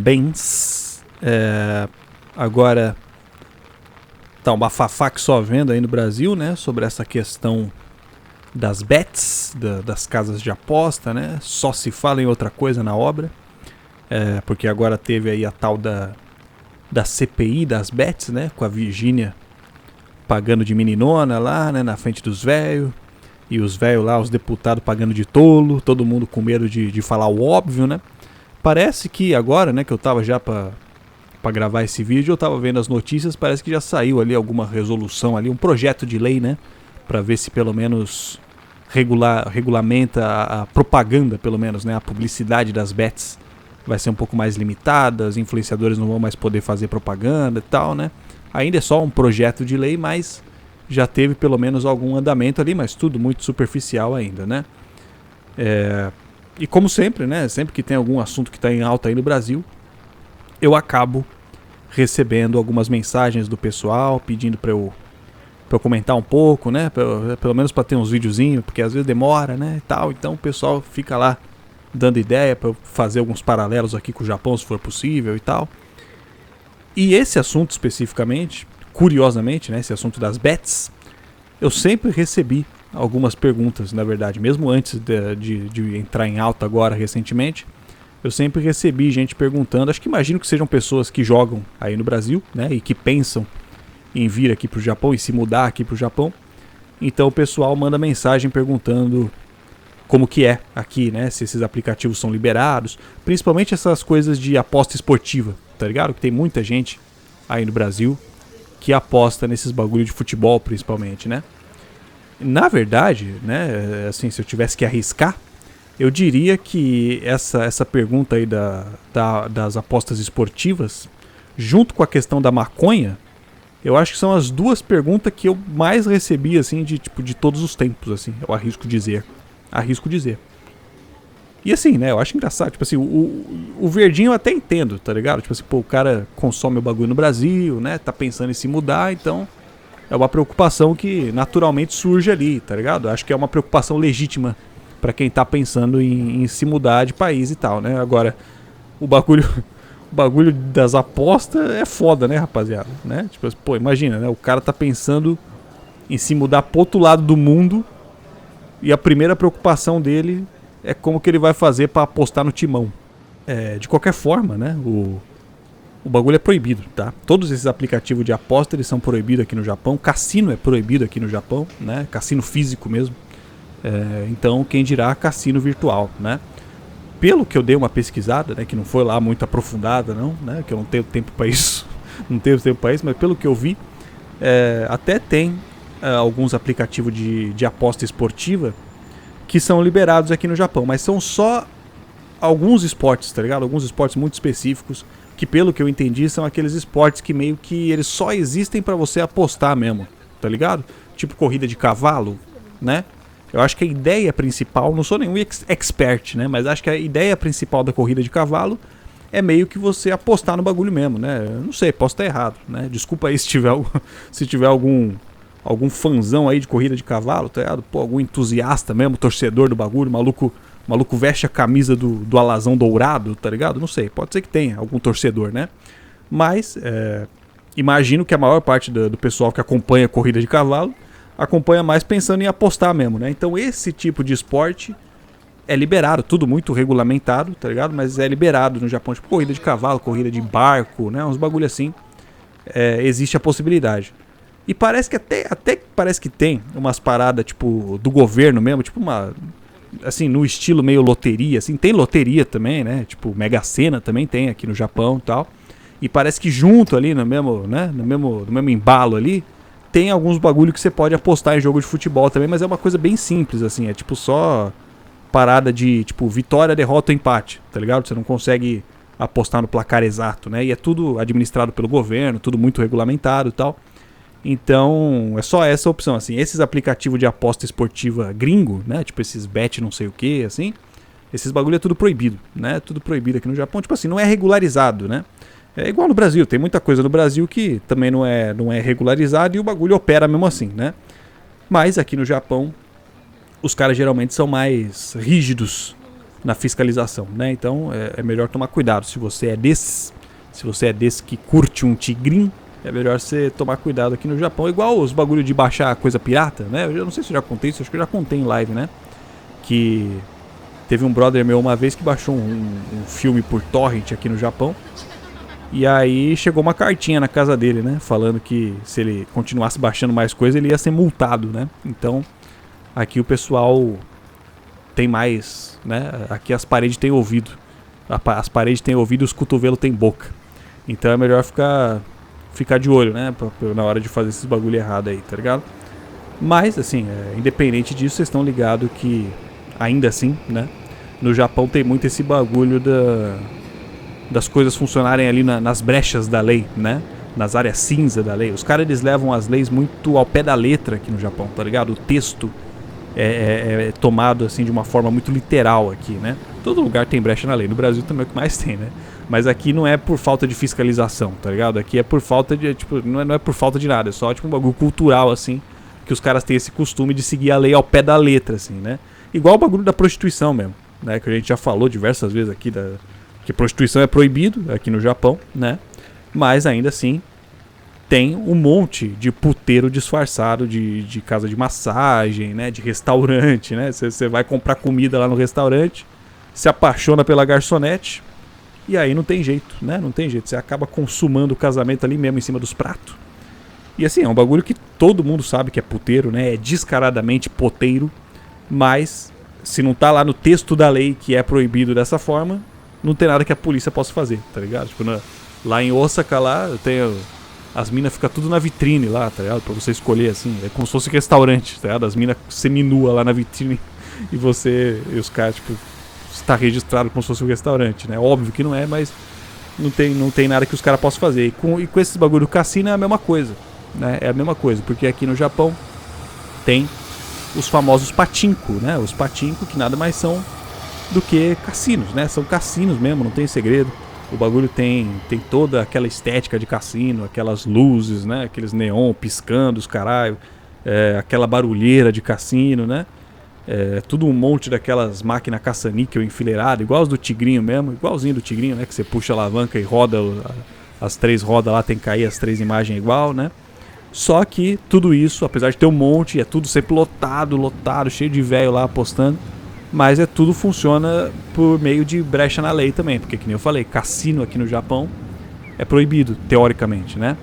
bens. Agora tá uma bafafá que só vendo aí no Brasil, né? Sobre essa questão das bets, das casas de aposta, né? Só se fala em outra coisa na obra. Porque agora teve aí a tal da CPI das bets, né? Com a Virgínia pagando de meninona lá, né? Na frente dos velhos. E os velhos lá, os deputados pagando de tolo. Todo mundo com medo de falar o óbvio, né? Parece que agora, né? Que eu tava já pra gravar esse vídeo, eu tava vendo as notícias. Parece que já saiu ali alguma resolução ali. Um projeto de lei, né? Pra ver se pelo menos regulamenta a propaganda, pelo menos, né? A publicidade das bets vai ser um pouco mais limitada. Os influenciadores não vão mais poder fazer propaganda e tal, né? Ainda é só um projeto de lei, mas já teve pelo menos algum andamento ali, mas tudo muito superficial ainda, né? E como sempre, né? Sempre que tem algum assunto que está em alta aí no Brasil, eu acabo recebendo algumas mensagens do pessoal pedindo para eu comentar um pouco, né? Pelo menos para ter uns videozinhos, porque às vezes demora, né? E tal. Então o pessoal fica lá dando ideia para eu fazer alguns paralelos aqui com o Japão, se for possível e tal. E esse assunto especificamente, curiosamente, né, esse assunto das bets, eu sempre recebi algumas perguntas, na verdade, mesmo antes de entrar em alta agora recentemente, eu sempre recebi gente perguntando, acho que imagino que sejam pessoas que jogam aí no Brasil, né, e que pensam em vir aqui pro Japão e se mudar aqui pro Japão. Então o pessoal manda mensagem perguntando como que é aqui, né, se esses aplicativos são liberados, principalmente essas coisas de aposta esportiva, tá ligado? Que tem muita gente aí no Brasil que aposta nesses bagulho de futebol, principalmente, né? Na verdade, né, assim, se eu tivesse que arriscar, eu diria que essa pergunta aí das apostas esportivas, junto com a questão da maconha, eu acho que são as duas perguntas que eu mais recebi, assim, de todos os tempos, assim, eu arrisco dizer. E assim, né, eu acho engraçado, tipo assim, o verdinho eu até entendo, tá ligado? Tipo assim, pô, o cara consome o bagulho no Brasil, né, tá pensando em se mudar, então é uma preocupação que naturalmente surge ali, tá ligado? Acho que é uma preocupação legítima pra quem tá pensando em se mudar de país e tal, né? Agora, o bagulho das apostas é foda, né, rapaziada? Né? Tipo assim, pô, imagina, né, o cara tá pensando em se mudar pro outro lado do mundo e a primeira preocupação dele é como que ele vai fazer para apostar no timão. De qualquer forma, né, o bagulho é proibido, tá? Todos esses aplicativos de aposta, eles são proibidos aqui no Japão. Cassino é proibido aqui no Japão, né? Cassino físico mesmo. Então, quem dirá cassino virtual, né? Pelo que eu dei uma pesquisada, né, que não foi lá muito aprofundada, não, né? Que eu não tenho tempo para isso. Não tenho tempo para isso, mas pelo que eu vi, até tem alguns aplicativos de aposta esportiva que são liberados aqui no Japão, mas são só alguns esportes, tá ligado? Alguns esportes muito específicos, que pelo que eu entendi são aqueles esportes que meio que eles só existem pra você apostar mesmo, tá ligado? Tipo corrida de cavalo, né? Eu acho que a ideia principal, não sou nenhum expert, né? Mas acho que a ideia principal da corrida de cavalo é meio que você apostar no bagulho mesmo, né? Eu não sei, posso estar errado, né? Desculpa aí se tiver algum fanzão aí de corrida de cavalo, tá ligado? Pô, algum entusiasta mesmo, torcedor do bagulho, maluco veste a camisa do alazão dourado, tá ligado? Não sei, pode ser que tenha algum torcedor, né? Mas, imagino que a maior parte do pessoal que acompanha a corrida de cavalo acompanha mais pensando em apostar mesmo, né? Então esse tipo de esporte é liberado, tudo muito regulamentado, tá ligado? Mas é liberado no Japão, tipo corrida de cavalo, corrida de barco, né? Uns bagulho assim, existe a possibilidade. E parece que até parece que tem umas paradas, tipo, do governo mesmo, tipo uma, assim, no estilo meio loteria, assim, tem loteria também, né, tipo, Mega Sena também tem aqui no Japão e tal, e parece que junto ali no mesmo embalo ali, tem alguns bagulho que você pode apostar em jogo de futebol também, mas é uma coisa bem simples, assim, é tipo só parada de, tipo, vitória, derrota ou empate, tá ligado? Você não consegue apostar no placar exato, né, e é tudo administrado pelo governo, tudo muito regulamentado e tal. Então, é só essa opção, assim, esses aplicativos de aposta esportiva gringo, né, tipo esses bet não sei o que, assim, esses bagulho é tudo proibido, né, tudo proibido aqui no Japão, tipo assim, não é regularizado, né, é igual no Brasil, tem muita coisa no Brasil que também não é regularizado e o bagulho opera mesmo assim, né, mas aqui no Japão, os caras geralmente são mais rígidos na fiscalização, né? Então é melhor tomar cuidado. Se você é desse que curte um tigrinho, é melhor você tomar cuidado aqui no Japão. Igual os bagulho de baixar coisa pirata, né? Eu não sei se eu já contei isso, acho que eu já contei em live, né? Que teve um brother meu uma vez que baixou um filme por torrent aqui no Japão. E aí chegou uma cartinha na casa dele, né? Falando que se ele continuasse baixando mais coisa, ele ia ser multado, né? Então, aqui o pessoal tem mais, né? Aqui as paredes têm ouvido. As paredes têm ouvido e os cotovelos têm boca. Então é melhor ficar de olho, né? Na hora de fazer esses bagulho errado aí, tá ligado? Mas, assim, independente disso, vocês estão ligados que, ainda assim, né? No Japão tem muito esse bagulho das coisas funcionarem ali nas brechas da lei, né? Nas áreas cinza da lei. Os caras, eles levam as leis muito ao pé da letra aqui no Japão, tá ligado? O texto é tomado, assim, de uma forma muito literal aqui, né? Todo lugar tem brecha na lei. No Brasil também é o que mais tem, né? Mas aqui não é por falta de fiscalização, tá ligado? Aqui é por falta de, tipo, não é por falta de nada. É só, tipo, um bagulho cultural, assim, que os caras têm esse costume de seguir a lei ao pé da letra, assim, né? Igual o bagulho da prostituição mesmo, né? Que a gente já falou diversas vezes aqui, que prostituição é proibido aqui no Japão, né? Mas ainda assim tem um monte de puteiro disfarçado de casa de massagem, né? De restaurante, né? Você vai comprar comida lá no restaurante, se apaixona pela garçonete e aí não tem jeito, né? Não tem jeito. Você acaba consumando o casamento ali mesmo em cima dos pratos. E assim, é um bagulho que todo mundo sabe que é puteiro, né? É descaradamente poteiro, mas se não tá lá no texto da lei que é proibido dessa forma, não tem nada que a polícia possa fazer, tá ligado? Tipo, lá em Osaka, lá, as minas ficam tudo na vitrine lá, tá ligado? Pra você escolher, assim, é como se fosse restaurante, tá ligado? As minas semi-nua lá na vitrine e os caras, tipo, está registrado como se fosse um restaurante, né? Óbvio que não é, mas não tem nada que os caras possam fazer. E com esses bagulho do cassino é a mesma coisa, né? É a mesma coisa, porque aqui no Japão tem os famosos pachinko, né? Os pachinko que nada mais são do que cassinos, né? São cassinos mesmo, não tem segredo. O bagulho tem toda aquela estética de cassino, aquelas luzes, né? Aqueles neon piscando, os caralho, aquela barulheira de cassino, né? Tudo um monte daquelas máquinas caça-níquel enfileiradas, igual os do Tigrinho mesmo, igualzinho do Tigrinho, né? Que você puxa a alavanca e roda as 3 rodas lá, tem que cair as 3 imagens igual, né? Só que tudo isso, apesar de ter um monte, é tudo sempre lotado, cheio de velho lá apostando, mas tudo funciona por meio de brecha na lei também, porque que nem eu falei, cassino aqui no Japão é proibido, teoricamente, né?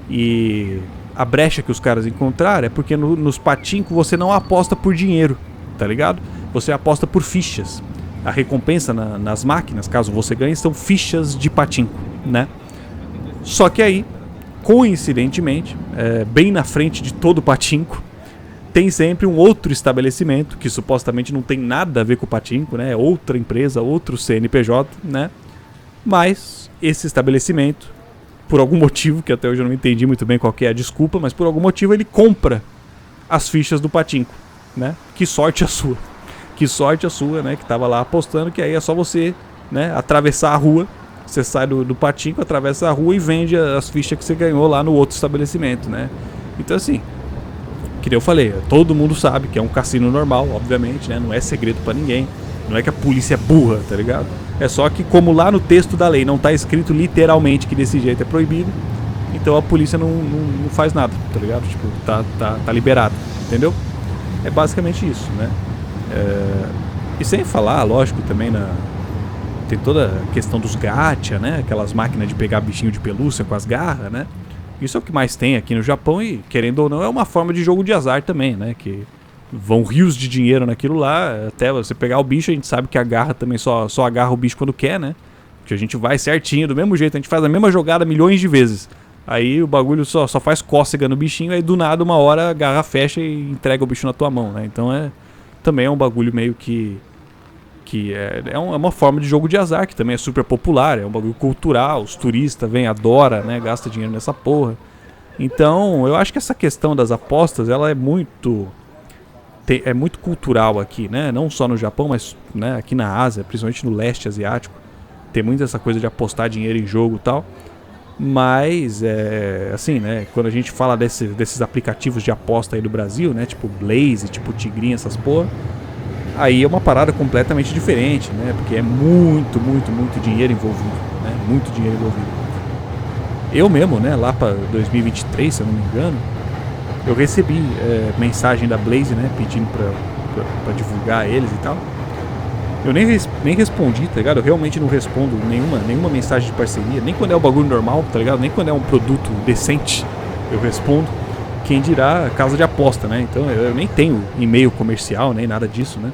E a brecha que os caras encontraram é porque nos pachinko você não aposta por dinheiro, tá ligado? Você aposta por fichas. A recompensa nas máquinas, caso você ganhe, são fichas de pachinko, né? Só que aí, coincidentemente, bem na frente de todo o pachinko, tem sempre um outro estabelecimento que supostamente não tem nada a ver com o pachinko, né? É outra empresa, outro CNPJ, né? Mas esse estabelecimento, por algum motivo, que até hoje eu não entendi muito bem qual que é a desculpa, mas por algum motivo ele compra as fichas do pachinko, né? Que sorte a sua. Que sorte a sua, né? Que tava lá apostando, que aí é só você, né, atravessar a rua. Você sai do pachinko, atravessa a rua e vende as fichas que você ganhou lá no outro estabelecimento, né? Então assim, que eu falei, todo mundo sabe que é um cassino normal, obviamente, né? Não é segredo pra ninguém. Não é que a polícia é burra, tá ligado? É só que como lá no texto da lei não tá escrito literalmente que desse jeito é proibido, então a polícia não faz nada, tá ligado? Tipo, tá liberado, entendeu? É basicamente isso, né? E sem falar, lógico, também tem toda a questão dos gacha, né? Aquelas máquinas de pegar bichinho de pelúcia com as garras, né? Isso é o que mais tem aqui no Japão e, querendo ou não, é uma forma de jogo de azar também, né? Que vão rios de dinheiro naquilo lá, até você pegar o bicho, a gente sabe que a garra também só agarra o bicho quando quer, né? Que a gente vai certinho, do mesmo jeito, a gente faz a mesma jogada milhões de vezes. Aí o bagulho só faz cócega no bichinho, aí do nada, uma hora, a garra fecha e entrega o bicho na tua mão, né? Então também é um bagulho meio que é uma forma de jogo de azar, que também é super popular, é um bagulho cultural, os turistas vêm, adoram, né? Gasta dinheiro nessa porra. Então, eu acho que essa questão das apostas, ela é muito cultural aqui, né? Não só no Japão, mas, né, aqui na Ásia, principalmente no leste asiático. Tem muito essa coisa de apostar dinheiro em jogo e tal. Mas, assim, né? Quando a gente fala desses aplicativos de aposta aí do Brasil, né? Tipo Blaze, tipo Tigrinho, essas porra. aí é uma parada completamente diferente, né? Porque é muito, muito, muito dinheiro envolvido, né? Muito dinheiro envolvido. Eu mesmo, né? Lá para 2023, se eu não me engano, eu recebi mensagem da Blaze, né? Pedindo pra divulgar eles e tal. Eu nem respondi, tá ligado? Eu realmente não respondo nenhuma mensagem de parceria, nem quando é um bagulho normal, tá ligado? Nem quando é um produto decente eu respondo. Quem dirá casa de aposta, né? Então eu nem tenho e-mail comercial, nem nada disso, né?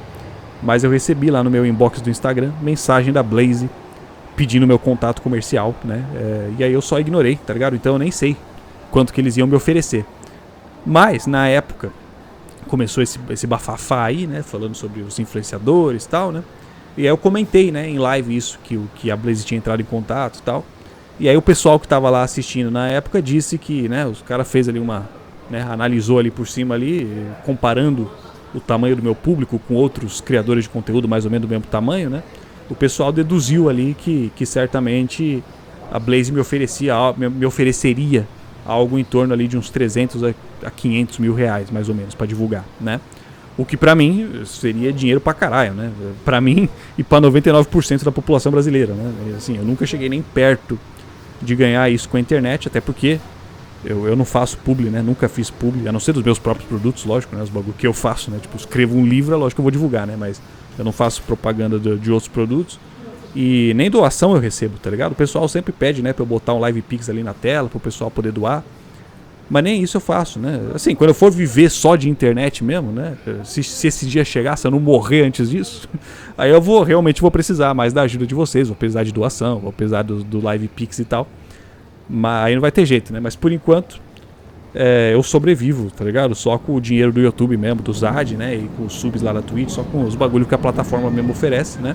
Mas eu recebi lá no meu inbox do Instagram mensagem da Blaze pedindo meu contato comercial, né? E aí eu só ignorei, tá ligado? Então eu nem sei quanto que eles iam me oferecer. Mas na época começou esse bafafá aí, né? Falando sobre os influenciadores e tal, né? E aí eu comentei, né, em live isso, que a Blaze tinha entrado em contato e tal. E aí o pessoal que tava lá assistindo na época disse que, né, os cara fez ali analisou ali por cima ali, comparando o tamanho do meu público com outros criadores de conteúdo mais ou menos do mesmo tamanho, né? O pessoal deduziu ali que certamente a Blaze me ofereceria algo em torno ali de uns 300 a 500 mil reais, mais ou menos, para divulgar, né? O que pra mim seria dinheiro pra caralho, né? Pra mim e pra 99% da população brasileira, né? Assim, eu nunca cheguei nem perto de ganhar isso com a internet, até porque eu não faço publi, né? Nunca fiz publi, a não ser dos meus próprios produtos, lógico, né? Os bagulho que eu faço, né? Tipo, escrevo um livro, é lógico que eu vou divulgar, né? Mas eu não faço propaganda de outros produtos. E nem doação eu recebo, tá ligado? O pessoal sempre pede, né? Pra eu botar um Live Pix ali na tela, pro pessoal poder doar. Mas nem isso eu faço, né? Assim, quando eu for viver só de internet mesmo, né? Se esse dia chegar, se eu não morrer antes disso, aí eu realmente vou precisar mais da ajuda de vocês, vou precisar de doação, vou precisar do Live Pix e tal. Mas aí não vai ter jeito, né? Mas por enquanto, eu sobrevivo, tá ligado? Só com o dinheiro do YouTube mesmo, do Zad, né? E com os subs lá da Twitch, só com os bagulho que a plataforma mesmo oferece, né?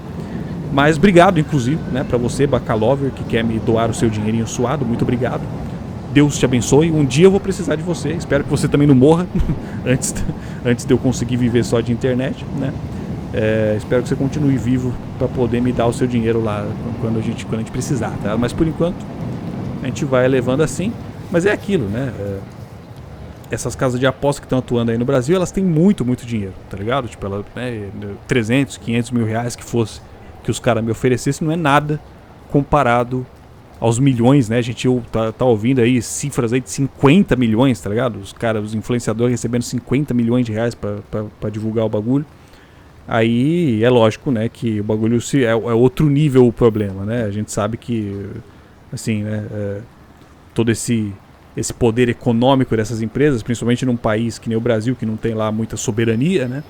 Mas obrigado, inclusive, né? Pra você, Bacalover, que quer me doar o seu dinheirinho suado, muito obrigado. Deus te abençoe. Um dia eu vou precisar de você. Espero que você também não morra antes de eu conseguir viver só de internet, né? Espero que você continue vivo para poder me dar o seu dinheiro lá quando a gente precisar, tá? Mas por enquanto a gente vai levando assim. Mas é aquilo, né? Essas casas de aposta que estão atuando aí no Brasil, elas têm muito, muito dinheiro, tá ligado? Tipo, 300, 500 mil reais que fosse que os caras me oferecessem não é nada comparado aos milhões, né? A gente tá ouvindo aí cifras aí de 50 milhões, tá ligado? Os influenciadores recebendo 50 milhões de reais pra divulgar o bagulho. Aí é lógico, né, que o bagulho é outro nível o problema, né? A gente sabe que, assim, né, todo esse poder econômico dessas empresas, principalmente num país que nem o Brasil, que não tem lá muita soberania, né?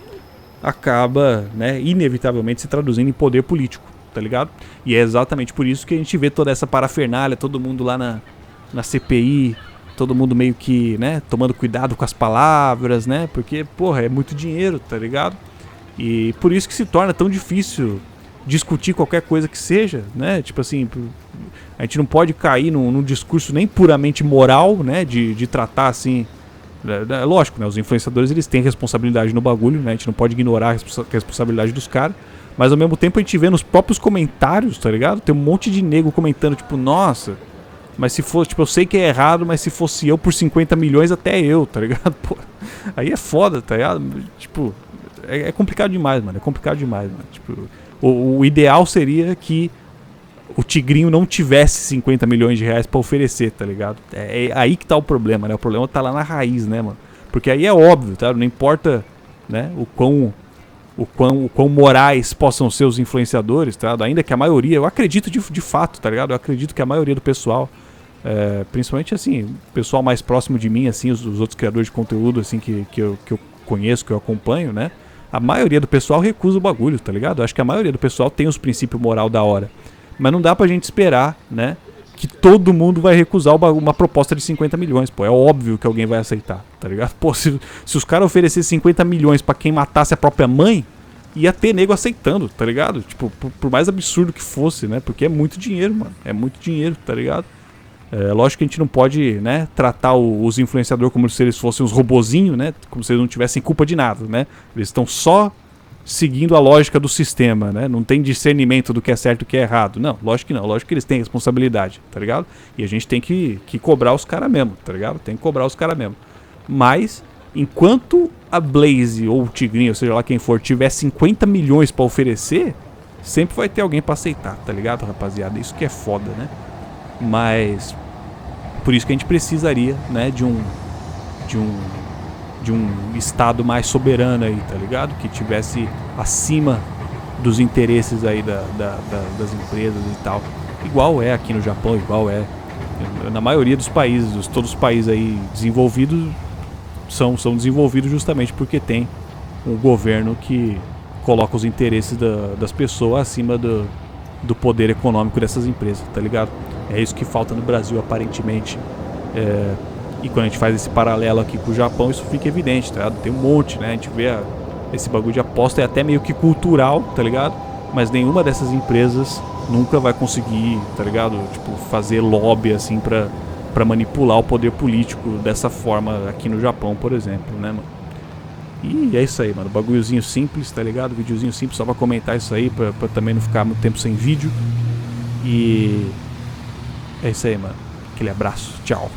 Acaba, né, inevitavelmente se traduzindo em poder político, tá ligado? E é exatamente por isso que a gente vê toda essa parafernália, todo mundo lá na CPI, todo mundo meio que, né, tomando cuidado com as palavras, né? Porque, porra, é muito dinheiro, tá ligado? E por isso que se torna tão difícil discutir qualquer coisa que seja, né? Tipo assim, a gente não pode cair num discurso nem puramente moral, né? De tratar assim... Lógico, né? Os influenciadores, eles têm responsabilidade no bagulho, né? A gente não pode ignorar a responsabilidade dos caras. Mas ao mesmo tempo a gente vê nos próprios comentários, tá ligado? Tem um monte de nego comentando, tipo, nossa, mas se fosse, tipo, eu sei que é errado, mas se fosse eu por 50 milhões, até eu, tá ligado? Pô, aí é foda, tá ligado? Tipo, é complicado demais, mano. É complicado demais, mano. Tipo, o ideal seria que o Tigrinho não tivesse 50 milhões de reais pra oferecer, tá ligado? É aí que tá o problema, né? O problema tá lá na raiz, né, mano? Porque aí é óbvio, tá? Não importa, né, o quão morais possam ser os influenciadores, tá? Ainda que a maioria, eu acredito de fato, tá ligado? Eu acredito que a maioria do pessoal, principalmente assim, o pessoal mais próximo de mim, assim, os outros criadores de conteúdo, assim, que eu conheço, que eu acompanho, né? A maioria do pessoal recusa o bagulho, tá ligado? Eu acho que a maioria do pessoal tem os princípios moral da hora. Mas não dá pra gente esperar, né, que todo mundo vai recusar uma proposta de 50 milhões, pô. É óbvio que alguém vai aceitar, tá ligado? Pô, se os caras oferecessem 50 milhões pra quem matasse a própria mãe, ia ter nego aceitando, tá ligado? Tipo, por mais absurdo que fosse, né? Porque é muito dinheiro, mano. É muito dinheiro, tá ligado? Lógico que a gente não pode, né, tratar os influenciadores como se eles fossem uns robozinhos, né? Como se eles não tivessem culpa de nada, né? Eles estão só seguindo a lógica do sistema, né? Não tem discernimento do que é certo e do que é errado. Não, lógico que não. Lógico que eles têm responsabilidade, tá ligado? E a gente tem que cobrar os caras mesmo, tá ligado? Tem que cobrar os caras mesmo. Mas, enquanto a Blaze ou o Tigrinho, ou seja lá quem for, tiver 50 milhões pra oferecer, sempre vai ter alguém pra aceitar, tá ligado, rapaziada? Isso que é foda, né? Mas por isso que a gente precisaria, né, de um estado mais soberano aí, tá ligado? Que tivesse acima dos interesses aí das empresas e tal. Igual é aqui no Japão, igual é na maioria dos países, todos os países aí desenvolvidos são desenvolvidos justamente porque tem um governo que coloca os interesses das pessoas acima do poder econômico dessas empresas, tá ligado? É isso que falta no Brasil, aparentemente. E quando a gente faz esse paralelo aqui com o Japão, isso fica evidente, tá ligado? Tem um monte, né? A gente vê esse bagulho de aposta é até meio que cultural, tá ligado? Mas nenhuma dessas empresas nunca vai conseguir, tá ligado? Tipo, fazer lobby, assim, pra manipular o poder político dessa forma aqui no Japão, por exemplo, né, mano? E é isso aí, mano. Bagulhozinho simples, tá ligado? Videozinho simples, só pra comentar isso aí, pra também não ficar muito tempo sem vídeo. E é isso aí, mano. Aquele abraço. Tchau.